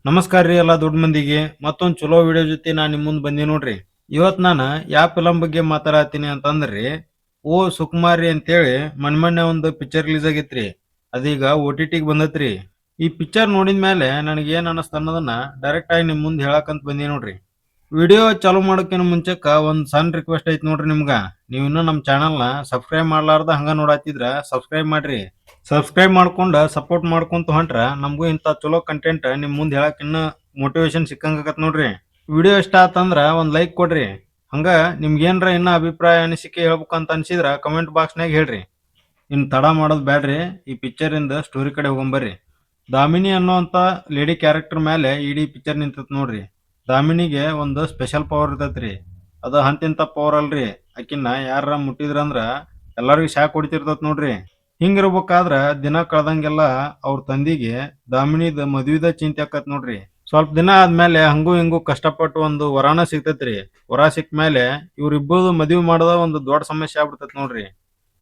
ನಮಸ್ಕಾರ ರೀ ಎಲ್ಲ ದೊಡ್ಡ ಮಂದಿಗೆ ಮತ್ತೊಂದು ಚಲೋ ವಿಡಿಯೋ ಜೊತೆ ನಾನು ನಿಮ್ಮ ಮುಂದೆ ಬಂದಿ ನೋಡ್ರಿ. ಇವತ್ತು ನಾನು ಯಾವ ಫಿಲಂ ಬಗ್ಗೆ ಮಾತಾಡತ್ತೀನಿ ಅಂತಂದ್ರಿ, ಓ ಸುಕುಮಾರಿ ಅಂತೇಳಿ ಮೊನ್ನೆ ಒಂದು ಪಿಕ್ಚರ್ ರಿಲೀಸ್ ಆಗೈತ್ರಿ. ಅದೀಗ OTTಗೆ ಬಂದತ್ರಿ. ಈ ಪಿಕ್ಚರ್ ನೋಡಿದ ಮೇಲೆ ನನಗೆ ಏನ್ ಅನಸ್ತ ಅನ್ನೋದನ್ನ ಡೈರೆಕ್ಟ್ ಆಗಿ ನಿಮ್ ಮುಂದೆ ಹೇಳಕಂತ ಬಂದಿ ನೋಡ್ರಿ. ವಿಡಿಯೋ ಚಾಲೂ ಮಾಡೋಕ್ಕಿಂತ ಮುಂಚೆಕ ಒಂದ್ ಸಣ್ಣ ರಿಕ್ವೆಸ್ಟ್ ಐತಿ ನೋಡ್ರಿ ನಿಮ್ಗ. ನೀವು ಇನ್ನೂ ನಮ್ಮ ಚಾನಲ್ನ ಸಬ್ಸ್ಕ್ರೈಬ್ ಮಾಡ್ಲಾರ್ದ ಹಂಗ ನೋಡತ್ತಿದ್ರ ಸಬ್ಸ್ಕ್ರೈಬ್ ಮಾಡ್ರಿ. ಸಬ್ಸ್ಕ್ರೈಬ್ ಮಾಡ್ಕೊಂಡ ಸಪೋರ್ಟ್ ಮಾಡ್ಕೊಂತ ಹೊಂಟ್ರ ನಮಗೂ ಇಂಥ ಚಲೋ ಕಂಟೆಂಟ್ ನಿಮ್ ಮುಂದೆ ಹೇಳಕ್ ಇನ್ನ ಮೋಟಿವೇಶನ್ ಸಿಕ್ಕಂಗತ್ ನೋಡ್ರಿ. ವಿಡಿಯೋ ಇಷ್ಟ ಆತಂದ್ರ ಒಂದ್ ಲೈಕ್ ಕೊಡ್ರಿ. ಹಂಗ ನಿಮ್ಗೇನ್ರ ಇನ್ನ ಅಭಿಪ್ರಾಯ ಅನಿಸಿಕೆ ಹೇಳ್ಬೇಕಂತ ಅನ್ಸಿದ್ರ ಕಮೆಂಟ್ ಬಾಕ್ಸ್ನಾಗ ಹೇಳ್ರಿ. ಇನ್ ತಡ ಮಾಡೋದ್ ಬ್ಯಾಡ್ರಿ, ಈ ಪಿಕ್ಚರ್ ಇಂದ ಸ್ಟೋರಿ ಕಡೆ ಹೋಗಂಬರ್ರಿ. ದಾಮಿನಿ ಅನ್ನೋಂತ ಲೇಡಿ ಕ್ಯಾರೆಕ್ಟರ್ ಮೇಲೆ ಇಡೀ ಪಿಕ್ಚರ್ ನಿಂತತ್ ನೋಡ್ರಿ. ದಾಮಿನಿಗೆ ಒಂದು ಸ್ಪೆಷಲ್ ಪವರ್ ಇರ್ತೈತ್ರಿ. ಅದು ಹಂತಿಂತ ಪವರ್ ಅಲ್ರಿ, ಆಕಿನ್ನ ಯಾರ ಮುಟ್ಟಿದ್ರಂದ್ರ ಎಲ್ಲರಿಗೂ ಶಾಕ್ ಹೊಡಿತಿರ್ತತ್ ನೋಡ್ರಿ. ಹಿಂಗಿರ್ಬೇಕಾದ್ರ ದಿನ ಕಳ್ದಂಗೆಲ್ಲ ಅವ್ರ ತಂದಿಗೆ ದಾಮಿನಿದ ಮದ್ವಿದ ಚಿಂತೆ ಆಕತ್ ನೋಡ್ರಿ. ಸ್ವಲ್ಪ ದಿನ ಆದ್ಮೇಲೆ ಹಂಗೂ ಹಿಂಗೂ ಕಷ್ಟಪಟ್ಟು ಒಂದು ವರಾನ ಸಿಗ್ತೈತ್ರಿ. ವರ ಸಿಕ್ಕ ಮೇಲೆ ಇವ್ರಿಬ್ಬರದು ಮದ್ವಿ ಮಾಡೋದ ಒಂದು ದೊಡ್ಡ ಸಮಸ್ಯೆ ಆಗ್ಬಿಡ್ತೈತ್ ನೋಡ್ರಿ.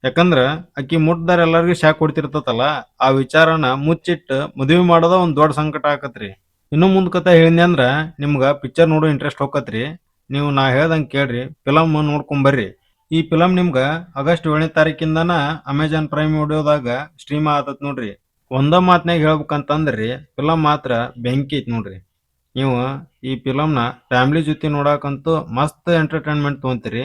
ಯಾಕಂದ್ರ ಅಕ್ಕಿ ಮುಟ್ದಾರ ಎಲ್ಲರಿಗೂ ಶಾಕ್ ಕೊಡ್ತಿರ್ತತಲ್ಲ, ಆ ವಿಚಾರನ ಮುಚ್ಚಿಟ್ಟು ಮದ್ವಿ ಮಾಡೋದ ಒಂದ್ ದೊಡ್ಡ ಸಂಕಟ ಆಕತ್ರಿ. ಇನ್ನು ಮುಂದ್ ಕತೆ ಹೇಳಿದ್ನಿ ಅಂದ್ರ ನಿಮ್ಗ ಪಿಕ್ಚರ್ ನೋಡೋ ಇಂಟ್ರೆಸ್ಟ್ ಹೋಗತ್ರಿ. ನೀವು ನಾ ಹೇಳ್ದಂಗೆ ಕೇಳ್ರಿ, ಫಿಲಮ್ ನೋಡ್ಕೊಂಡ್ ಬರ್ರಿ. ಈ ಫಿಲಂ ನಿಮ್ಗ ಆಗಸ್ಟ್ 7ನೇ ತಾರೀಕಿಂದನ ಅಮೆಜಾನ್ ಪ್ರೈಮ್ ವಿಡಿಯೋದಾಗ ಸ್ಟ್ರೀಮ್ ಆಗತೈತ್ ನೋಡ್ರಿ. ಒಂದ ಮಾತ್ನಾಗ ಹೇಳ್ಬೇಕಂತಂದ್ರಿ, ಫಿಲಂ ಮಾತ್ರ ಬೆಂಕಿ ಐತ್ ನೋಡ್ರಿ. ನೀವು ಈ ಫಿಲಂನ ಫ್ಯಾಮಿಲಿ ಜೊತೆ ನೋಡಕಂತೂ ಮಸ್ತ್ ಎಂಟರ್ಟೈನ್ಮೆಂಟ್ ತೊಗೊಂತೀರಿ.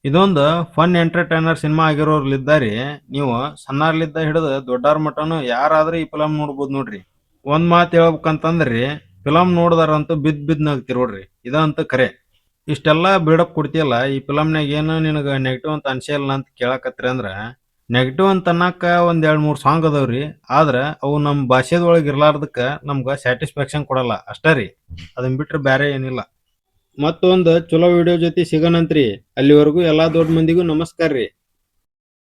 ಇದೊಂದು ಫನ್ ಎಂಟರ್ಟೈನರ್ ಸಿನಿಮಾ ಆಗಿರೋರ್ಲಿದ್ದಾರಿ. ನೀವು ಸಣ್ಣರ್ಲಿದ್ದ ಹಿಡಿದು ದೊಡ್ಡಾರ ಮಟನು ಯಾರಾದ್ರೂ ಈ ಫಿಲಂ ನೋಡ್ಬೋದು ನೋಡ್ರಿ. ಒಂದ್ ಮಾತು ಹೇಳ್ಬೇಕಂತಂದ್ರಿ, ಫಿಲಂ ನೋಡ್ದಾರಂತೂ ಬಿದ್ ನಗ್ತಿರ್ ನೋಡ್ರಿ, ಇದಂತೂ ಖರೆ. ಇಷ್ಟೆಲ್ಲಾ ಬಿಲ್ಡಪ್ ಕೊಡ್ತಿಯಲ್ಲ, ಈ ಫಿಲಂನಾಗ ಏನು ನಿನಗ ನೆಗೆಟಿವ್ ಅಂತ ಅನ್ಸೇ ಇಲ್ಲ ಅಂತ ಕೇಳಕತ್ರಿ ಅಂದ್ರ, ನೆಗೆಟಿವ್ ಅಂತ ಅನ್ನಕ ಒಂದ್ 2-3 ಸಾಂಗ್ ಅದಾವ್ರಿ. ಆದ್ರ ಅವು ನಮ್ ಭಾಷೆದೊಳಗೆ ಇರ್ಲಾರ್ದಕ್ಕ ನಮ್ಗ ಸ್ಯಾಟಿಸ್ಫ್ಯಾಕ್ಷನ್ ಕೊಡಲ್ಲ ಅಷ್ಟೇ ರೀ. ಅದನ್ ಬಿಟ್ರೆ ಬ್ಯಾರೆ ಏನಿಲ್ಲ. ಮತ್ತೊಂದು ಚಲೋ ವಿಡಿಯೋ ಜೊತೆ ಸಿಗೋಣಂತ್ರಿ. ಅಲ್ಲಿವರೆಗೂ ಎಲ್ಲಾ ದೊಡ್ಡ ಮಂದಿಗೂ ನಮಸ್ಕಾರ ರೀ.